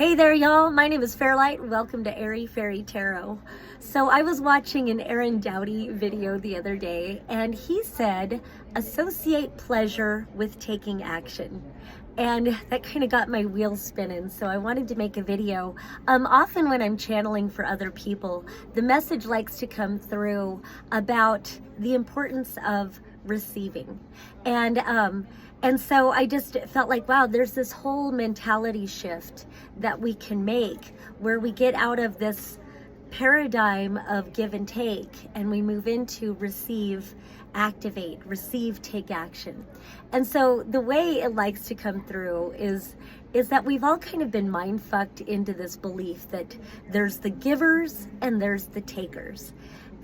Hey there, y'all. My name is Fairlight. Welcome to Airy Fairy Tarot. So I was watching an Aaron Doughty video the other day, and he said, associate pleasure with taking action. And that kind of got my wheels spinning, so I wanted to make a video. Often when I'm channeling for other people, the message likes to come through about the importance of receiving. And so I just felt like, wow, there's this whole mentality shift that we can make where we get out of this paradigm of give and take and we move into receive, activate, receive, take action. And so the way it likes to come through is that we've all kind of been mind fucked into this belief that there's the givers and there's the takers.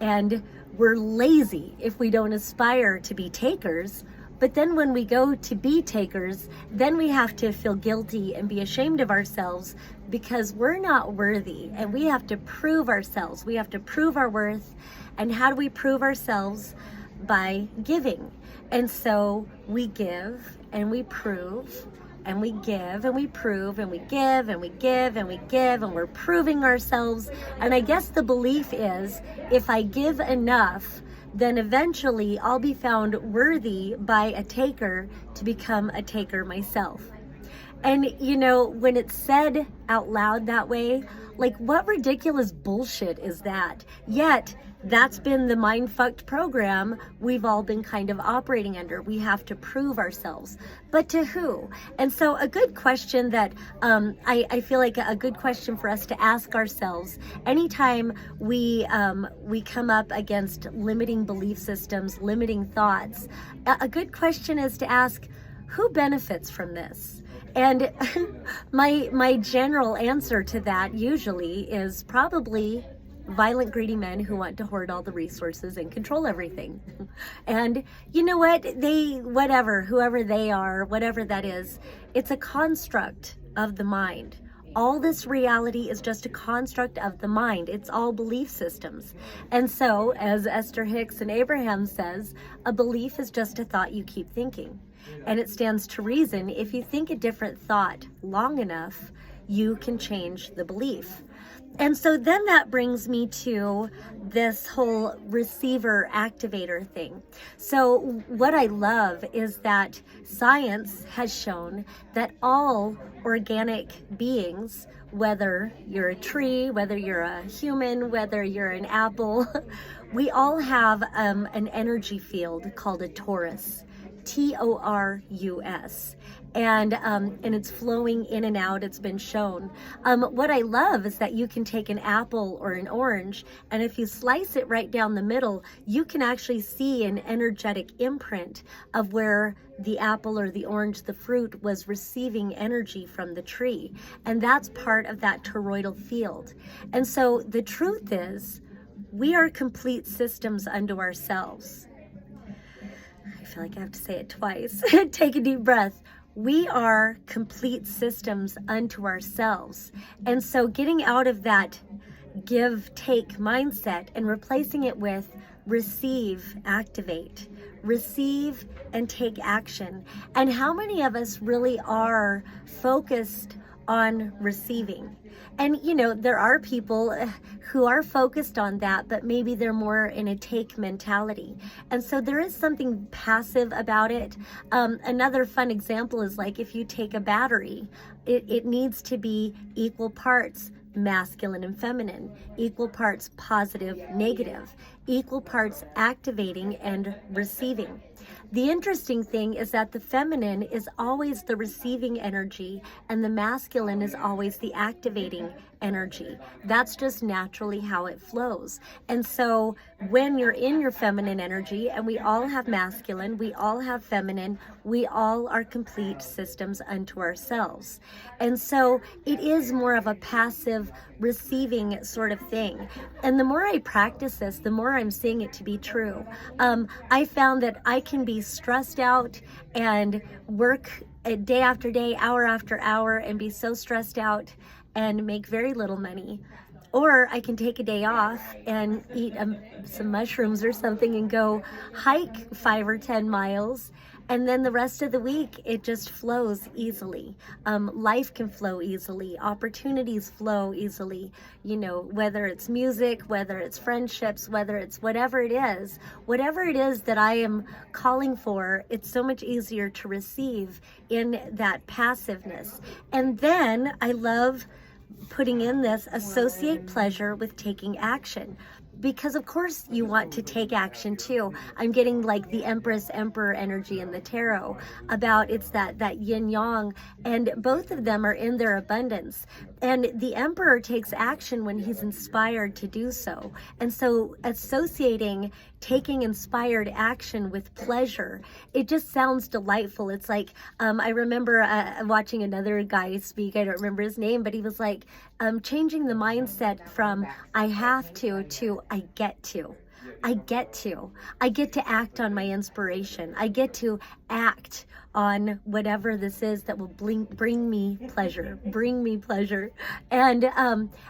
And we're lazy if we don't aspire to be takers. But then when we go to be takers, then we have to feel guilty and be ashamed of ourselves because we're not worthy and we have to prove ourselves. We have to prove our worth. And how do we prove ourselves? By giving. And so we give and we prove and we give and we prove and we give and we give and we give and we're proving ourselves. And I guess the belief is if I give enough, then eventually I'll be found worthy by a taker to become a taker myself. And you know, when it's said out loud that way, like what ridiculous bullshit is that? Yet that's been the mind-fucked program we've all been kind of operating under. We have to prove ourselves. But to who? And so a good question that I feel like a good question for us to ask ourselves anytime we come up against limiting belief systems, limiting thoughts, a good question is to ask, who benefits from this? And my general answer to that usually is probably violent, greedy men who want to hoard all the resources and control everything. And you know what? Whoever they are, whatever that is, it's a construct of the mind. All this reality is just a construct of the mind. It's all belief systems. And so, as Esther Hicks and Abraham says, a belief is just a thought you keep thinking. And it stands to reason if you think a different thought long enough, you can change the belief. And so then that brings me to this whole receiver-activator thing. So what I love is that science has shown that all organic beings, whether you're a tree, whether you're a human, whether you're an apple, we all have an energy field called a torus. Torus, and it's flowing in and out. It's been shown. What I love is that you can take an apple or an orange, and if you slice it right down the middle, you can actually see an energetic imprint of where the apple or the orange, the fruit, was receiving energy from the tree, and that's part of that toroidal field. And so the truth is, we are complete systems unto ourselves. I feel like I have to say it twice. Take a deep breath. We are complete systems unto ourselves. And so getting out of that give-take mindset and replacing it with receive, activate, receive and take action. And how many of us really are focused on receiving? And you know, there are people who are focused on that, but maybe they're more in a take mentality. And so there is something passive about it. Another fun example is like if you take a battery, it needs to be equal parts masculine and feminine, equal parts positive, negative, equal parts activating and receiving. The interesting thing is that the feminine is always the receiving energy and the masculine is always the activating energy. That's just naturally how it flows. And so when you're in your feminine energy, and we all have masculine, we all have feminine, we all are complete systems unto ourselves. And so it is more of a passive receiving sort of thing. And the more I practice this, the more I'm seeing it to be true. I found that I can be stressed out and work day after day, hour after hour, and be so stressed out and make very little money. Or I can take a day off and eat some mushrooms or something and go hike 5 or 10 miles And then the rest of the week, it just flows easily. Life can flow easily. Opportunities flow easily. You know, whether it's music, whether it's friendships, whether it's whatever it is that I am calling for, it's so much easier to receive in that passiveness. And then I love putting in this associate pleasure with taking action. Because of course you want to take action too. I'm getting like the Empress Emperor energy in the tarot about it's that yin yang, and both of them are in their abundance. And the Emperor takes action when he's inspired to do so. And so associating taking inspired action with pleasure, it just sounds delightful. It's like, I remember watching another guy speak, I don't remember his name, but he was like, changing the mindset from I have to I get to. I get to act on my inspiration. I get to act on whatever this is that will bring me pleasure. And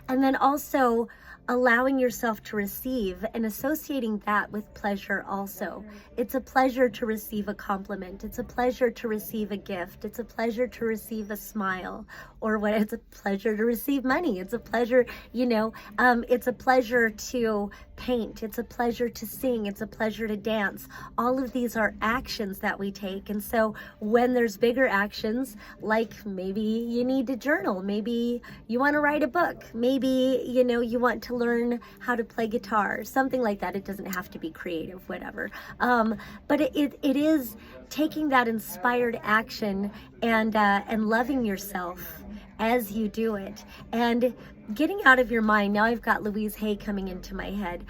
then also allowing yourself to receive and associating that with pleasure also. It's a pleasure to receive a compliment. It's a pleasure to receive a gift. It's a pleasure to receive a smile, or what? It's a pleasure to receive money. It's a pleasure, it's a pleasure to paint. It's a pleasure to sing. It's a pleasure to dance. All of these are actions that we take. And so when there's bigger actions, like maybe you need to journal, maybe you want to write a book, maybe, you want to learn how to play guitar, something like that. It doesn't have to be creative, whatever. But it is taking that inspired action and loving yourself as you do it, and getting out of your mind. Now I've got Louise Hay coming into my head,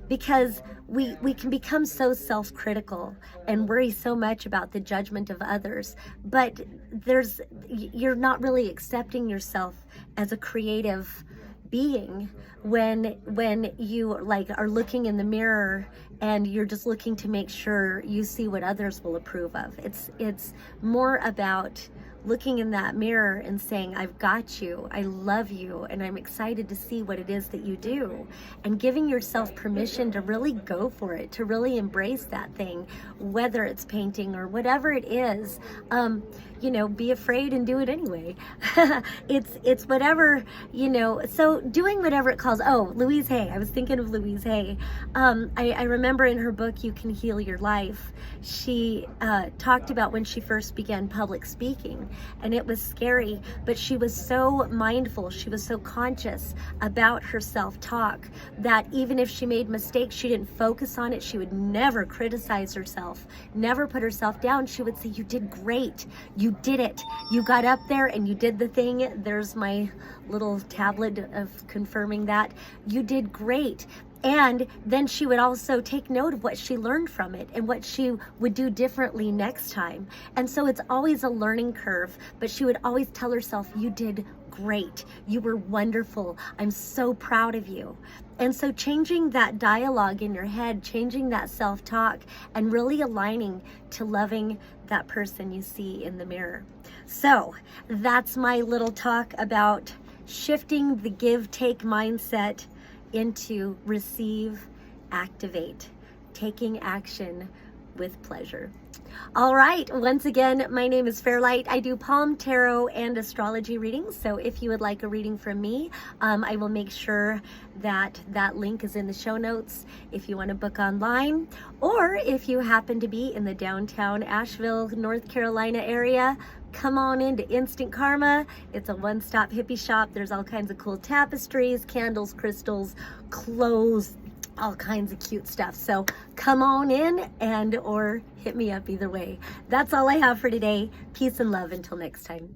because we can become so self-critical and worry so much about the judgment of others, but you're not really accepting yourself as a creative being when you are looking in the mirror and you're just looking to make sure you see what others will approve of. It's more about looking in that mirror and saying, I've got you, I love you, and I'm excited to see what it is that you do, and giving yourself permission to really go for it, to really embrace that thing, whether it's painting or whatever it is. Be afraid and do it anyway. It's whatever, so doing whatever it calls. Oh, Louise Hay, I was thinking of Louise Hay. I remember in her book, You Can Heal Your Life, she talked about when she first began public speaking, and it was scary, but she was so mindful, she was so conscious about her self-talk that even if she made mistakes, she didn't focus on it. She would never criticize herself, never put herself down. She would say, you did great, you did it, you got up there and you did the thing. There's my little tablet of confirming that you did great. And then she would also take note of what she learned from it and what she would do differently next time. And so it's always a learning curve, but she would always tell herself, you did great, you were wonderful, I'm so proud of you. And so changing that dialogue in your head, changing that self-talk, and really aligning to loving that person you see in the mirror. So that's my little talk about shifting the give-take mindset into receive, activate, taking action with pleasure. All right, once again, my name is Fairlight. I do palm, tarot, and astrology readings. So if you would like a reading from me, I will make sure that link is in the show notes if you want to book online, or if you happen to be in the downtown Asheville, North Carolina area, come on into Instant Karma. It's a one-stop hippie shop. There's all kinds of cool tapestries, candles, crystals, clothes, all kinds of cute stuff. So come on in or hit me up either way. That's all I have for today. Peace and love until next time.